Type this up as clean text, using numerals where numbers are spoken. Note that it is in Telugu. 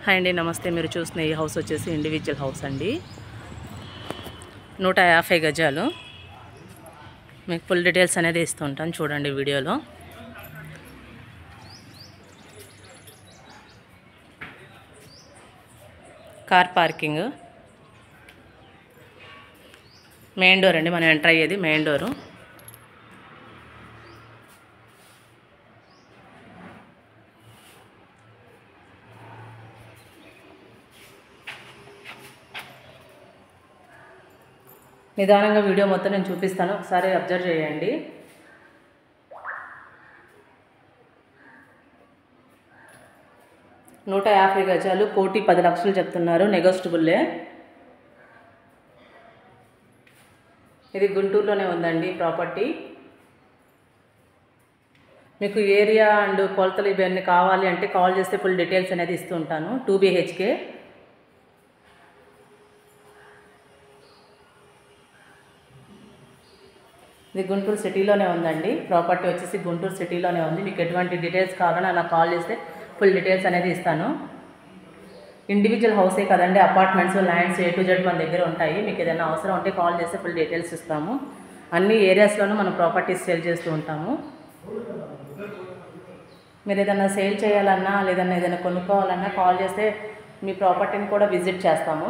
హాయ్ అండి, నమస్తే. మీరు చూసిన ఈ హౌస్ వచ్చేసి ఇండివిజువల్ హౌస్ అండి. 150 గజాలు. మీకు ఫుల్ డీటెయిల్స్ అనేది ఇస్తుంటాను, చూడండి వీడియోలో. కార్ పార్కింగ్, మెయిన్ డోర్ అండి, మనం ఎంటర్ అయ్యేది మెయిన్ డోరు. నిదానంగా వీడియో మొత్తం నేను చూపిస్తాను, ఒకసారి అబ్జర్వ్ చేయండి. నూట 50 గజాలు, 1,10,00,000 చెప్తున్నారు, నెగోషియబుల్లే. ఇది గుంటూరులోనే ఉందండి ప్రాపర్టీ. మీకు ఏరియా అండ్ కొలతలు ఇవన్నీ కావాలి అంటే కాల్ చేస్తే ఫుల్ డీటెయిల్స్ అనేది ఇస్తూ ఉంటాను. 2 BHK. ఇది గుంటూరు సిటీలోనే ఉందండి. ప్రాపర్టీ వచ్చేసి గుంటూరు సిటీలోనే ఉంది. మీకు ఎటువంటి డీటెయిల్స్ కావాలని అలా కాల్ చేస్తే ఫుల్ డీటెయిల్స్ అనేది ఇస్తాను. ఇండివిజువల్ హౌసే కదండి, apartments, lands A to Z మన దగ్గర ఉంటాయి. మీకు ఏదైనా అవసరం ఉంటే కాల్ చేస్తే ఫుల్ డీటెయిల్స్ ఇస్తాము. అన్ని ఏరియాస్లోనూ మనం ప్రాపర్టీస్ సేల్ చేస్తూ ఉంటాము. మీరు ఏదైనా సేల్ చేయాలన్నా ఏదైనా కొనుక్కోవాలన్నా కాల్ చేస్తే మీ ప్రాపర్టీని కూడా విజిట్ చేస్తాము.